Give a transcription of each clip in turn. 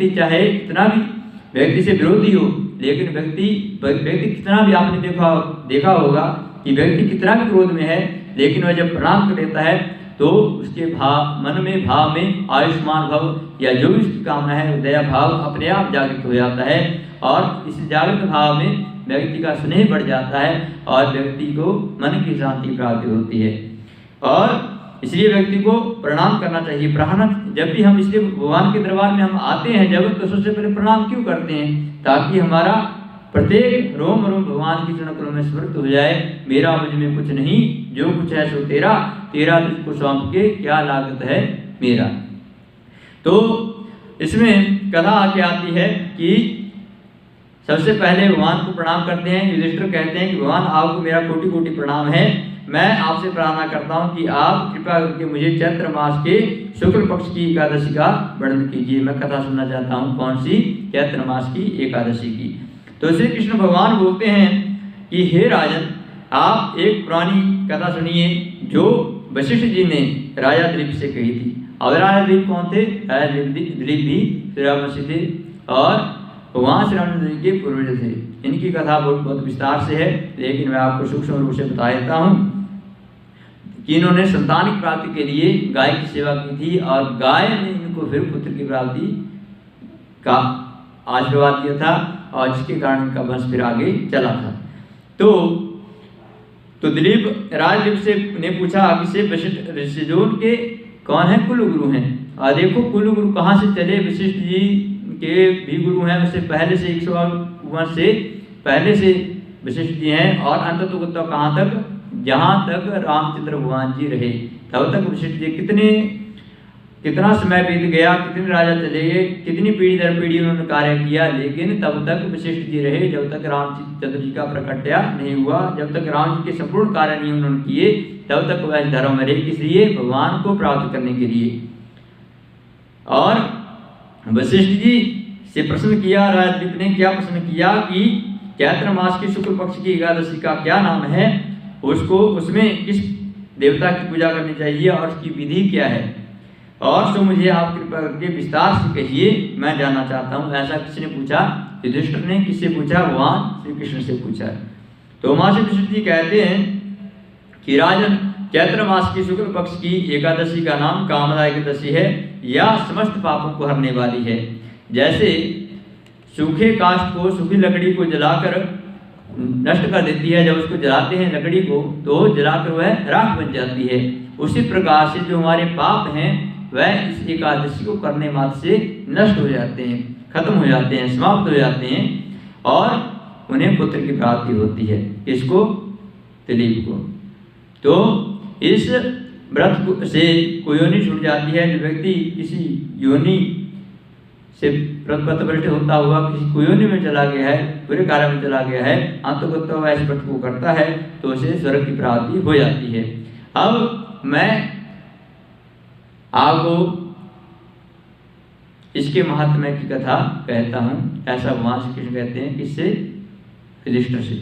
व्यक्ति चाहे कितना भी व्यक्ति से विरोधी हो, लेकिन व्यक्ति कितना भी आपने देखा होगा कि व्यक्ति कितना भी क्रोध में है, लेकिन वह जब प्रणाम कर देता है तो उसके मन में भाव में आयुष्मान भव या जो भी उसकी कामना है दया भाव अपने आप जागृत हो जाता है, और इस जागृत भाव में व्यक्ति का स्नेह बढ़ जाता है और व्यक्ति को मन की शांति प्राप्त होती है। और इसलिए व्यक्ति को प्रणाम करना चाहिए। जब भी हम इसलिए भगवान के दरबार में हम आते हैं जब, तो सबसे पहले प्रणाम क्यों करते हैं? ताकि हमारा प्रत्येक रोम रोम भगवान की चरण करों में स्मृत हो जाए, मेरा मुझ में कुछ नहीं, जो कुछ है सो तेरा, तेरा तुझको सौंप के क्या लागत है मेरा। तो इसमें कथा आके आती है कि सबसे पहले भगवान को प्रणाम करते हैं। युधिष्ठिर कहते हैं कि भगवान आपको मेरा कोटि कोटि प्रणाम है, मैं आपसे प्रार्थना करता हूं कि आप कृपा करके मुझे चैत्र मास के शुक्ल पक्ष की एकादशी का वर्णन कीजिए। मैं कथा सुनना चाहता हूं, कौन सी? चैत्र मास की एकादशी की। तो श्री कृष्ण भगवान बोलते हैं कि हे राजन, आप एक पुरानी कथा सुनिए जो वशिष्ठ जी ने राजा दिलीप से कही थी। अब राजा दिलीप कौन थे? राजा दिलीप भी श्री रामवंशी थे और भगवान श्री रामचंद्र जी के पूर्वज थे। इनकी कथा बहुत विस्तार से है, लेकिन मैं आपको सूक्ष्म रूप से बता देता हूँ कि इन्होंने संतान की प्राप्ति के लिए गाय की सेवा की थी और गाय ने इनको फिर पुत्र की प्राप्ति का आशीर्वाद दिया था और जिसके कारण इनका वंश फिर आगे चला था। तो दिलीप राज दिलीप से ने पूछा कि से वशिष्ठ ऋषिजों के कौन है कुल गुरु हैं? और देखो कुल गुरु कहाँ से चले? वशिष्ठ जी के भी गुरु हैं, उससे पहले से 100 वर्ष से पहले से वशिष्ठ जी हैं और अंत तो कहाँ तक? जहाँ तक रामचंद्र भगवान जी रहे तब तक वशिष्ठ जी कितना समय बीत गया, कितने राजा चले गए, कितनी पीढ़ी दर पीढ़ी उन्होंने कार्य किया, लेकिन तब तक वशिष्ठ जी रहे जब तक रामचंद्र जी का प्रकट्या नहीं हुआ, जब तक राम जी के संपूर्ण कार्य नहीं उन्होंने किए, तब तक वह धर्म में रहे। किस लिए? भगवान को प्राप्त करने के लिए। और वशिष्ठ जी से प्रश्न किया, राजदीप ने क्या प्रश्न किया कि चैत्र मास की शुक्ल पक्ष की एकादशी का क्या नाम है, उसमें किस देवता की पूजा करनी चाहिए और उसकी विधि क्या है, और सो मुझे आप कृपा करके विस्तार से कहिए, मैं जानना चाहता हूँ। ऐसा किसने पूछा? युधिष्ठिर ने। किससे पूछा? भगवान श्री कृष्ण से पूछा। तो मां श्री कृष्ण जी कहते हैं कि राजन, चैत्र मास की शुक्ल पक्ष की एकादशी का नाम कामदा एकादशी है, या समस्त पापों को हरने वाली है। जैसे सूखे काष्ठ को, सूखी लकड़ी को जलाकर नष्ट कर देती है, जब उसको जलाते हैं लकड़ी को तो जलाकर वह राख बन जाती है, उसी प्रकार से जो हमारे पाप हैं वह इस एकादशी को करने मात्र से नष्ट हो जाते हैं, खत्म हो जाते हैं, समाप्त हो जाते हैं और उन्हें पुत्र की प्राप्ति होती है। इसको? दिलीप को। तो इस व्रत से कोई योनि छूट जाती है। जो व्यक्ति किसी योनि से व्रत होता हुआ किसी कुयोनि में चला गया है, बुरे कार्य में चला गया है, अंतगत वह इस व्रत को करता है तो उसे स्वर्ग की प्राप्ति हो जाती है। अब मैं आपको इसके महात्म्य की कथा कहता हूँ। ऐसा भगवान श्री कृष्ण कहते हैं। किससे? युधिष्ठिर से।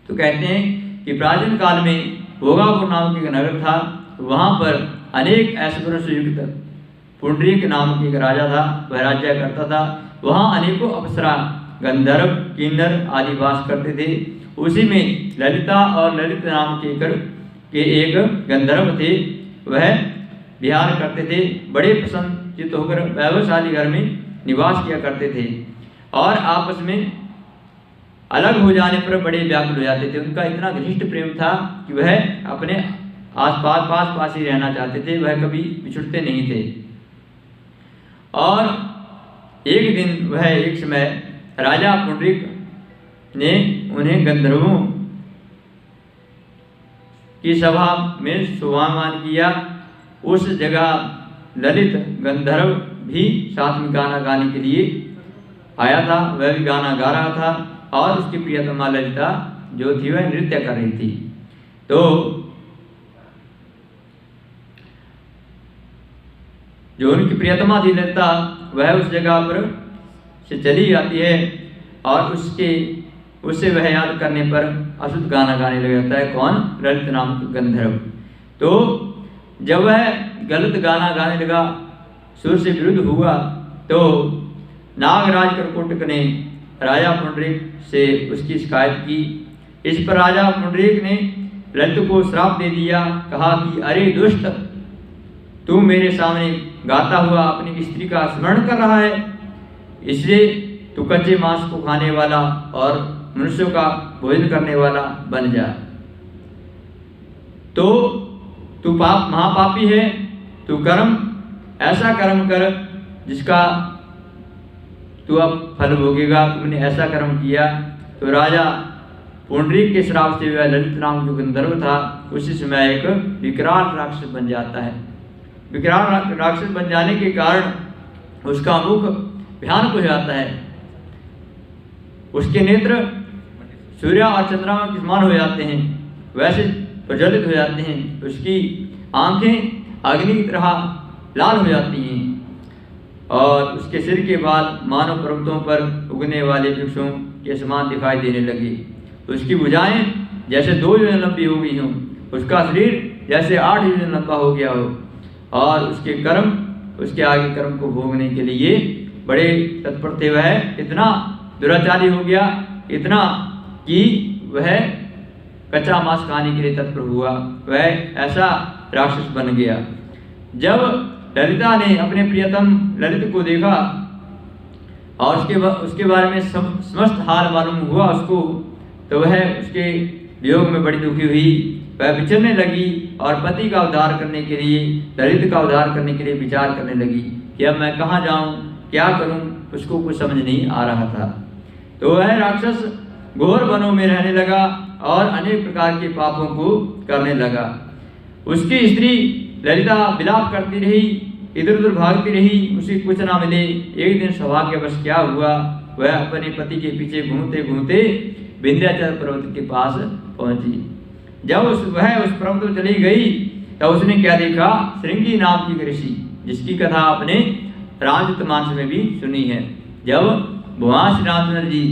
तो कहते हैं कि प्राचीन काल में भोगापुर नाम के एक नगर था, वहाँ पर अनेक ऐश्वर्यों से युक्त पुंडरीक नाम के एक राजा था, वह राज्य करता था। वहाँ अनेकों अप्सरा, गंधर्व, किन्नर आदि वास करते थे। उसी में ललिता और ललित नाम के एक गंधर्व थे, वह विहार करते थे। बड़े प्रसन्नचित्त होकर वैभवशाली घर में निवास किया करते थे और आपस में अलग हो जाने पर बड़े व्याकुल हो जाते थे। उनका इतना घनिष्ठ प्रेम था कि वह अपने आसपास पास ही रहना चाहते थे, वह कभी बिछुड़ते नहीं थे। और एक दिन वह एक समय राजा पुंडरीक ने उन्हें गंधर्वों की सभा में शोभामान किया। उस जगह ललित गंधर्व भी साथ में गाना गाने के लिए आया था, वह भी गाना गा रहा था और उसकी प्रियतमा ललिता जो थी वह नृत्य कर रही थी। तो जो उनकी प्रियतमा थी ललिता, वह उस जगह पर से चली जाती है और उससे वह याद करने पर अशुद्ध गाना गाने लग जाता है। कौन? ललित नाम का गंधर्व। तो जब वह गलत गाना गाने लगा, सुर से विरुद्ध हुआ, तो नागराज करकोटक ने राजा पुंडरीक से उसकी शिकायत की। इस पर राजा पुंडरीक ने ललित को श्राप दे दिया, कहा कि अरे दुष्ट, तू मेरे सामने गाता हुआ अपनी स्त्री का स्मरण कर रहा है, इसलिए तू कच्चे मांस को खाने वाला और मनुष्यों का भोजन करने वाला बन जा। तो तू पाप महापापी है, तू ऐसा कर्म कर जिसका तू अब फल भोगेगा। तुमने ऐसा कर्म किया। तो राजा पुंडरीक के श्राप से वह ललित नाम जो गंधर्व था उसी समय एक विकराल राक्षस बन जाता है। विकराल राक्षस बन जाने के कारण उसका मुख भयानक हो जाता है, उसके नेत्र सूर्य और चंद्रमा के समान हो जाते हैं, वैसे प्रज्वलित हो जाते हैं, उसकी आंखें अग्नि की तरह लाल हो जाती हैं और उसके सिर के बाल मानव पर्वतों पर उगने वाले वृक्षों के समान दिखाई देने लगी। उसकी भुजाएं जैसे 2 योजन लंबी हो गई हों, उसका शरीर जैसे 8 योजन लंबा हो गया हो और उसके कर्म, उसके आगे कर्म को भोगने के लिए बड़े तत्पर थे। वह इतना दुराचारी हो गया, इतना कि वह कच्चा मांस खाने के लिए तत्पर हुआ, वह ऐसा राक्षस बन गया। जब ललिता ने अपने प्रियतम ललित को देखा और उसके बारे में समस्त हाल मालूम हुआ उसको, तो वह उसके वियोग में बड़ी दुखी हुई। वह विचरने लगी और पति का उद्धार करने के लिए, ललित का उद्धार करने के लिए विचार करने लगी कि अब मैं कहाँ जाऊँ, क्या करूँ, उसको कुछ समझ नहीं आ रहा था। तो वह राक्षस घोर वनों में रहने लगा और अनेक प्रकार के पापों को करने लगा। उसकी स्त्री ललिता विलाप करती रही, इधर उधर भागती रही, उसे कुछ ना मिले। एक दिन सौभाग्यवश क्या हुआ, वह अपने पति के पीछे घूमते घूमते विंध्याचल पर्वत के पास पहुंची। जब वह उस पर्वत पर चली गई तब उसने क्या देखा, श्रृंगी नाम की ऋषि, जिसकी कथा आपने रामचरितमानस में भी सुनी है। जब भगवान श्री रामचंद्र जी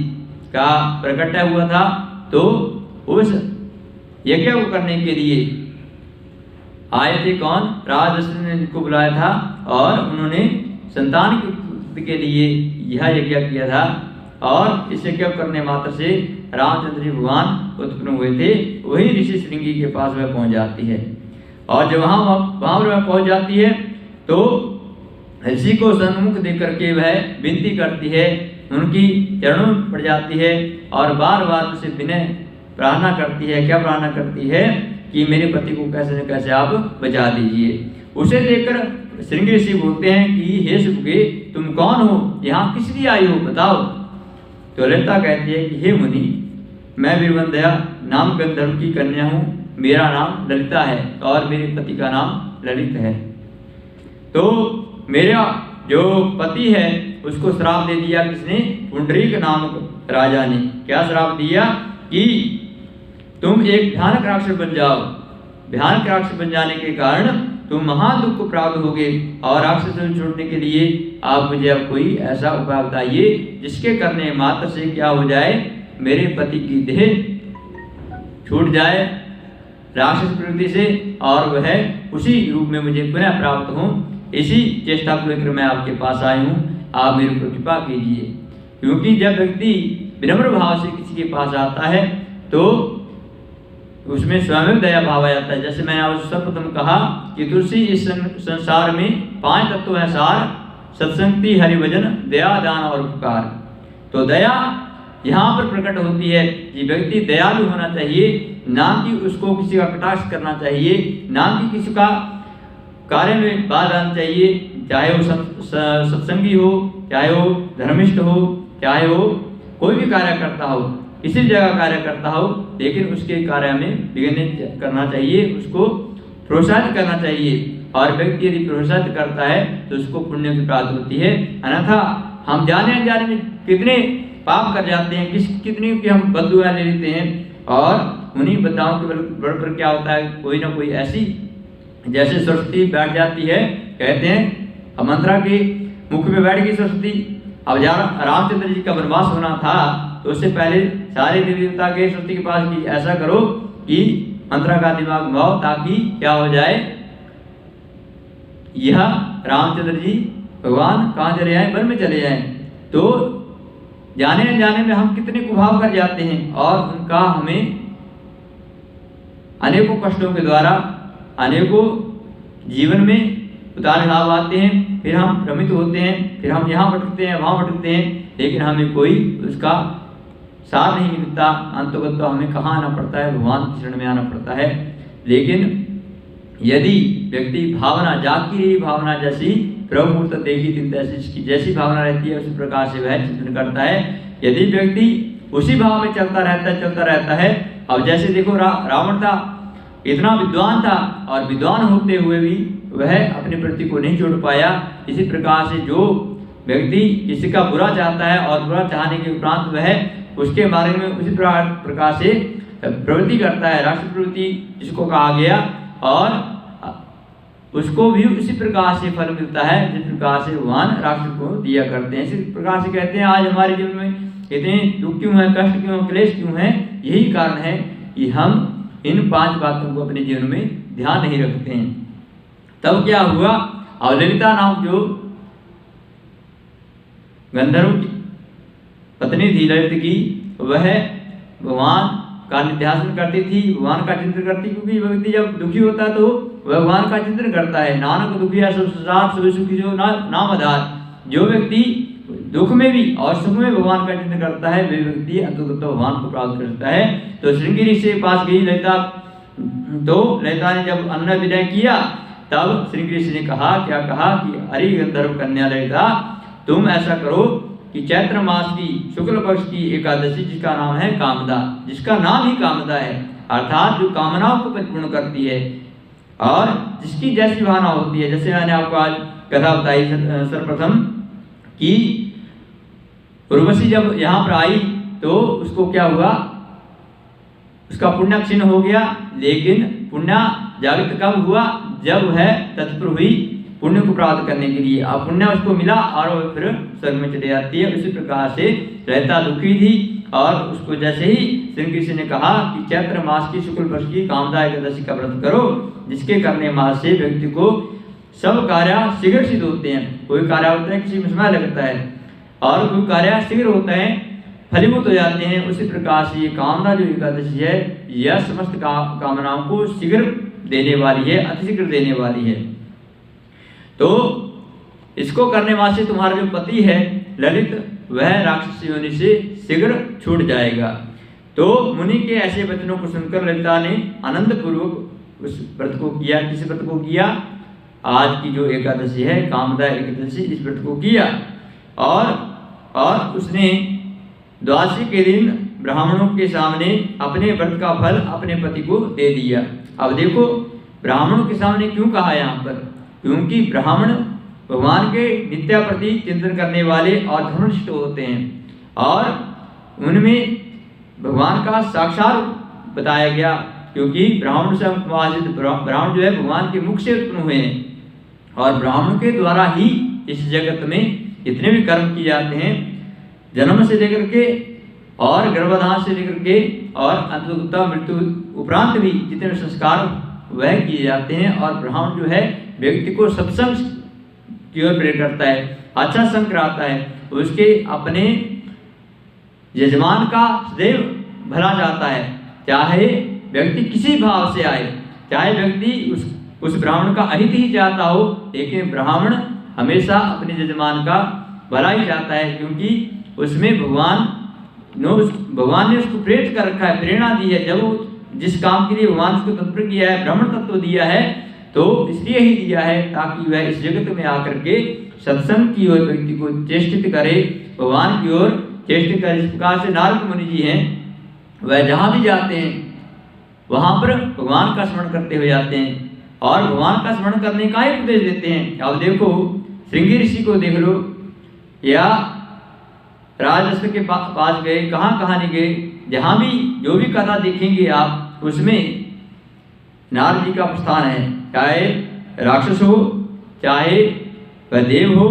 का प्रकट हुआ था तो उस यज्ञ को करने के लिए आए थे कौन, राजा दशरथ ने इनको बुलाया था और उन्होंने संतान के लिए यह यज्ञ किया था और इस यज्ञ करने मात्र से रामचंद्र जी भगवान उत्पन्न हुए थे। वही ऋषि श्रृंगी के पास वह पहुंच जाती है और जब वहां वह पहुंच जाती है तो ऋषि को सन्मुख देख करके वह विनती करती है, उनकी चरणों में पड़ जाती है और बार बार उनसे विनय प्रार्थना करती है। क्या प्रार्थना करती है कि मेरे पति को कैसे न कैसे आप बचा दीजिए। उसे देखकर श्रृंगी ऋषि बोलते हैं कि हे सुके, तुम कौन हो, यहाँ किस लिए आई हो, बताओ। तो ललिता कहती है कि हे मुनि, मैं वीरवंदया नाम गंधर्व की कन्या हूँ, मेरा नाम ललिता है और मेरे पति का नाम ललित है। तो मेरा जो पति है उसको श्राप दे दिया किसने, पुंडरीक नामक राजा ने। क्या श्राप दिया कि तुम एक भयानक राक्षस बन जाओ। भयानक राक्षस बन जाने के कारण तुम महान दुख को प्राप्त होगे और राक्षस से छूटने के लिए आप मुझे अब कोई ऐसा उपाय बताइए जिसके करने मात्र से क्या हो जाए, मेरे पति की देह छूट जाए राक्षस प्रवृत्ति से और वह उसी रूप में मुझे पुनः प्राप्त हो। इसी चेष्टा को लेकर मैं आपके पास आई हूँ, आप मेरे को कृपा कीजिए। क्योंकि जब व्यक्ति विनम्र भाव से किसी के पास आता है तो उसमें स्वयं दया भाव आ जाता है। जैसे मैंने आपको सर्वप्रथम कहा कि तुलसी इस संसार में 5 तत्व है सार, सत्संगति, हरिभजन, दया, दान और उपकार। तो दया यहाँ पर प्रकट होती है कि व्यक्ति दयालु होना चाहिए, ना कि उसको किसी का कटाक्ष करना चाहिए, ना कि किसी का कार्य में बाधा आना चाहिए, चाहे वो सत्संगी हो, चाहे वो धर्मिष्ठ हो, चाहे वो कोई भी कार्य करता हो, किसी जगह कार्य करता हो, लेकिन उसके कार्य में विघ्न करना चाहिए, उसको प्रोत्साहित करना चाहिए। और व्यक्ति यदि प्रोत्साहित करता है तो उसको पुण्य की प्राप्ति होती है। अन्यथा हम जाने अनजाने में कितने पाप कर जाते हैं, कितनी की हम बददुआ ले लेते हैं और उन्हीं बदलावों के बल पर क्या होता है, कोई ना कोई ऐसी जैसे सरस्वती बैठ जाती है, कहते हैं मंत्रा के मुख में बैठ गई सरस्वती। अब जब रामचंद्र जी का वनवास होना था तो उससे पहले सारे देवी देवता के सरस्वती के पास कि ऐसा करो कि मंत्रा का दिमाग घुमाओ ताकि क्या हो जाए, यह रामचंद्र जी भगवान कहाँ चले जाए, वन में चले जाएं। तो जाने अनजाने में हम कितने कुभाव कर जाते हैं और उनका हमें अनेकों कष्टों के द्वारा अनेकों जीवन में उतार चढ़ाव आते हैं, फिर हम भ्रमित होते हैं, फिर हम यहाँ भटकते हैं वहाँ भटकते हैं, लेकिन हमें कोई उसका सार नहीं मिलता। अंततः तो हमें कहाँ आना पड़ता है, भगवान की शरण में आना पड़ता है। लेकिन यदि व्यक्ति भावना जाग की भावना जैसी प्रभु मूर्त देखी दिन तैसी, इसकी जैसी भावना रहती है उसी प्रकार से वह चिंतन करता है। यदि व्यक्ति उसी भाव में चलता रहता है। अब जैसे देखो रावण था, इतना विद्वान था और विद्वान होते हुए भी वह अपने प्रति को नहीं छोड़ पाया। इसी प्रकार से जो व्यक्ति किसी का बुरा चाहता है और बुरा चाहने के उपरांत वह उसके बारे में उसी प्रकार से प्रवृत्ति करता है, राष्ट्र प्रवृत्ति जिसको कहा गया, और उसको भी उसी प्रकार से फल मिलता है जिस प्रकार से भगवान राष्ट्र को दिया करते हैं। इसी प्रकार से कहते हैं आज हमारे जीवन में इतने दुख क्यों है, कष्ट क्यों, क्लेश क्यों है? यही कारण है कि हम इन 5 बातों को अपने जीवन में ध्यान नहीं रखते हैं। तब क्या हुआ, और ललिता नाम जो गंधर्व की पत्नी थी ललित की, वह भगवान का निध्यासन करती थी, भगवान का चिंतन करती, क्योंकि व्यक्ति जब दुखी होता है तो भगवान का चिंतन करता है। नानक दुखिया सब संसार सब सुखी जो नाम आधार। जो व्यक्ति दुख में भी और सुख में भगवान का चिंतन करता है वे व्यक्ति अंततः भगवान को प्राप्त करता है। तो श्रृंगी ऋषि के पास गई ललिता, तो ललिता ने जब अन्न विनय किया तब श्रृंगी ऋषि ने कहा, क्या कहा कि अरे गंधर्व कन्या ललिता, तुम ऐसा करो कि चैत्र मास की शुक्ल पक्ष की एकादशी, जिसका नाम है कामदा, जिसका नाम ही कामदा है, अर्थात जो कामनाओं को परिपूर्ण करती है और जिसकी जैसी भावना होती है। जैसे मैंने आपको आज कथा बताई सर्वप्रथम कि उर्वशी जब यहाँ पर आई तो उसको क्या हुआ, उसका पुण्य क्षीण हो गया, लेकिन पुण्य जागृत कब हुआ, जब वह तत्पर हुई पुण्य को प्राप्त करने के लिए। अब पुण्य उसको मिला और वो फिर स्वर्ग में चले जाती है। उसी प्रकार से ललिता दुखी थी और उसको जैसे ही श्री कृष्ण ने कहा कि चैत्र मास की शुक्ल पक्ष की कामदा एकादशी का व्रत करो, जिसके करने मास से व्यक्ति को सब कार्य शीघ्र सिद्ध होते हैं। कोई कार्य होता है किसी में समय लगता है और कोई कार्य शीघ्र होता है, फलीभूत हो जाते हैं। उसी प्रकार से ये कामदा जो एकादशी है यह समस्त कामनाओं को शीघ्र देने वाली है, अतिशीघ्र देने वाली है। तो इसको करने वाले से तुम्हारा जो पति है ललित, वह राक्षस योनि से शीघ्र छूट जाएगा। तो मुनि के ऐसे वचनों को सुनकर ललिता ने आनंद पूर्वक उस व्रत को किया। किस व्रत को किया? आज की जो एकादशी है कामदा एकादशी, इस व्रत को किया और उसने द्वादशी के दिन ब्राह्मणों के सामने अपने व्रत का फल अपने पति को दे दिया। अब देखो ब्राह्मणों के सामने क्यों कहा यहाँ पर, क्योंकि ब्राह्मण भगवान के नित्या प्रति चिंतन करने वाले और धर्मनिष्ठ होते हैं और उनमें भगवान का साक्षात बताया गया। क्योंकि ब्राह्मण से ब्राह्मण जो है भगवान के मुख से उत्पन्न हुए हैं और ब्राह्मण के द्वारा ही इस जगत में जितने भी कर्म किए जाते हैं, जन्म से लेकर के और गर्भधान से लेकर के और अंततः मृत्यु उपरांत भी जितने भी संस्कार वह किए जाते हैं। और ब्राह्मण जो है व्यक्ति को सत्संग की ओर प्रेरित करता है, अच्छा संग कराता है, उसके अपने यजमान का सदैव भला चाहता है। चाहे व्यक्ति किसी भाव से आए, चाहे व्यक्ति उस ब्राह्मण का अहित ही चाहता हो, लेकिन ब्राह्मण हमेशा अपने यजमान का भला ही चाहता है, क्योंकि उसमें भगवान ने उसको प्रेरित कर रखा है, प्रेरणा दी है। जब वो जिस काम के लिए भगवान उसको तत्पर किया है, ब्राह्मण तत्व दिया है, तो इसलिए ही दिया है ताकि वह इस जगत में आकर के सत्संग की ओर व्यक्ति को चेष्टित करे, भगवान की ओर चेष्टित करे। इस प्रकार से नारद मुनि जी हैं, वह जहाँ भी जाते हैं वहाँ पर भगवान का स्मरण करते हुए जाते हैं और भगवान का स्मरण करने का ही उपदेश देते हैं। अब देखो श्रृंगी ऋषि को देख लो, या राजस्व के पास गए, कहाँ कहाँ नहीं गए, जहाँ भी जो भी कथा देखेंगे आप उसमें नारद जी का प्रस्थान है। चाहे राक्षस हो, चाहे वह देव हो,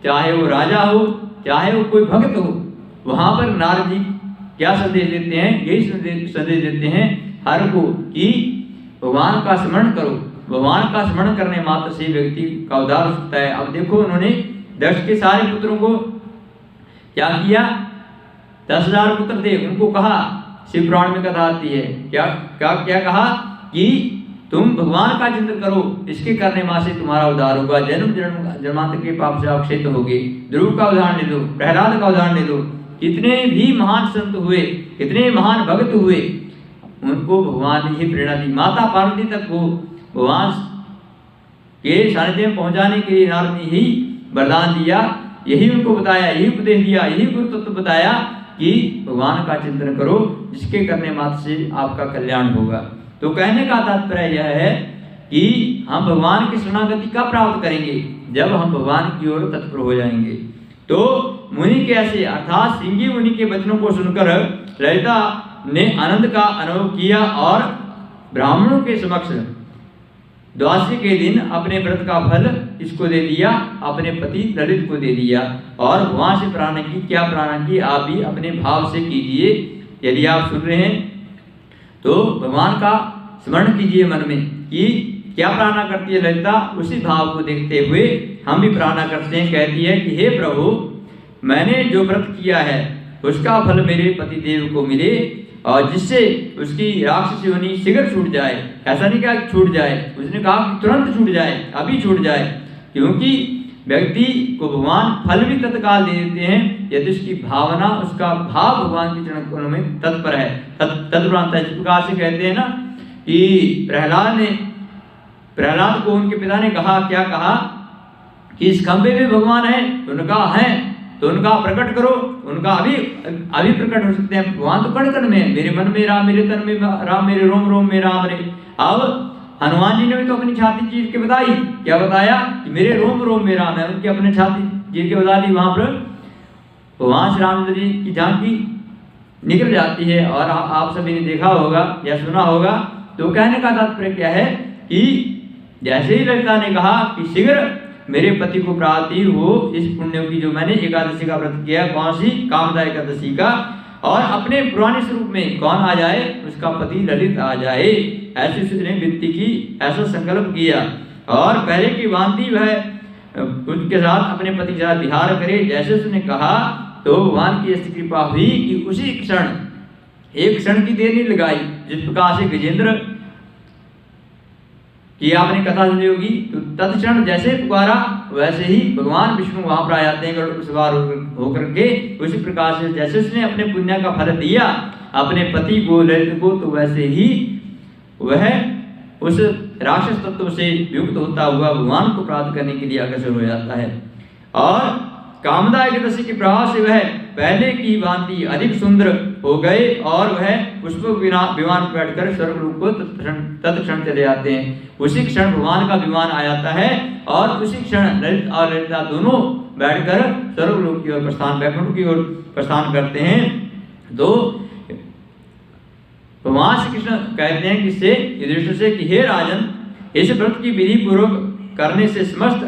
चाहे वो राजा हो, चाहे वो कोई भक्त हो, वहाँ पर नारद जी क्या संदेश देते हैं? यही संदेश देते हैं हर को कि भगवान का स्मरण करो। भगवान का स्मरण करने मात्र से व्यक्ति का उद्धार हो सकता है। अब देखो उन्होंने दक्ष के सारे पुत्रों को क्या किया? 10,000 पुत्र थे, उनको कहा, शिव पुराण में कथा आती है, क्या कहा कि तुम भगवान का चिंतन करो, इसके करने मां से तुम्हारा उद्धार होगा, जन्मांतर के पाप से आप क्षेत्र होगे। ध्रुव का उदाहरण ले लो, प्रहलाद का उदाहरण ले लो, कितने भी महान संत हुए, कितने महान भक्त हुए, उनको भगवान ने ही प्रेरणा दी। माता पार्वती तक को भगवान के सानिध्य में पहुंचाने के लिए नारद ने ही वरदान दिया, यही उनको बताया, यही उपदेश दिया, यही गुरु तत्व बताया कि भगवान का चिंतन करो, जिसके करने मात्र से आपका कल्याण होगा। तो कहने का तात्पर्य यह है कि हम भगवान की शरणागति कब प्राप्त करेंगे? जब हम भगवान की ओर तत्पर हो जाएंगे। तो मुनि के ऐसे अर्थात श्रृंगी मुनि के वचनों को सुनकर ललिता ने आनंद का अनुभव किया और ब्राह्मणों के समक्ष द्वादशी के दिन अपने व्रत का फल इसको दे दिया, अपने पति ललित को दे दिया और भगवान से प्रार्थना की। क्या प्रार्थना की? आप भी अपने भाव से कीजिए। यदि आप सुन रहे हैं तो भगवान का स्मरण कीजिए मन में कि क्या प्रार्थना करती है ललिता, उसी भाव को देखते हुए हम भी प्रार्थना करते हैं। कहती है कि हे प्रभु, मैंने जो व्रत किया है उसका फल मेरे पति देव को मिले और जिससे उसकी राक्षस योनि शीघ्र छूट जाए। ऐसा नहीं कहा छूट जाए, उसने कहा कि तुरंत छूट जाए, अभी छूट जाए, क्योंकि व्यक्ति को भगवान फल भी तत्काल दे देते हैं यदि उसकी भावना, उसका भाव भगवान के चरणों में तत्पर है, तत्परांत है। जिस प्रकार से कहते हैं ना कि प्रहलाद को उनके पिता ने कहा, क्या कहा कि इस खंबे में भगवान है? तो उन्होंने कहा है, तो उनका प्रकट करो। उनका अभी प्रकट हो सकते हैं, भगवान तो कण कण में है, मेरे मन में राम, मेरे तन में राम, मेरे रोम रोम में राम रे। अब हनुमान जी ने भी तो अपनी छाती चीर के बताई, क्या बताया कि मेरे रोम रोम में राम है, उनकी अपने छाती चीर के बता दी। वहां पर वहां से रामचंद्र जी की झांकी निकल जाती है और आप सभी ने देखा होगा या सुना होगा। तो कहने का तात्पर्य क्या है कि जैसे ही ललिता ने कहा कि शीघ्र मेरे पति को प्राप्ति हो इस पुण्य की, जो मैंने एकादशी का व्रत किया, कौन सी? कामदा एकादशी का, और अपने पुराने स्वरूप में कौन आ जाए? उसका पति ललित आ जाए। ऐसी उसने विनती की, ऐसा संकल्प किया और पहले की भांति वह उनके साथ अपने पति के साथ विहार करे। जैसे उसने कहा तो भगवान की ऐसी कृपा हुई कि उसी क्षण, एक क्षण की देर नहीं लगाई। जिस प्रकार से गजेंद्र की आपने कथा सुनी होगी, तो तत्क्षण जैसे पुकारा वैसे ही भगवान विष्णु वहां पर आ जाते हैं गरुड़ सवार होकर के। उसी प्रकार से जैसे उसने अपने पुण्य का फल दिया अपने पति को, ललित को, तो वैसे ही वह उस राक्षस तत्व से युक्त होता हुआ भगवान को प्राप्त करने के लिए अग्रसर हो जाता है। और कामदा एकादशी के प्रभाव से वह पहले की भांति अधिक सुंदर हो गए और वह पुष्प विमान पर बैठकर स्वर्गलोक को तत्क्षण चले जाते हैं। उसी क्षण भगवान का विमान आ जाता है और उसी क्षण ललित और ललिता दोनों बैठकर स्वर्गलोक की ओर प्रस्थान, वैकुंठ की ओर प्रस्थान करते हैं। तो भगवान श्री कृष्ण कहते हैं किससे? युधिष्ठिर से कि हे राजन, इस व्रत की विधि पूर्वक करने से समस्त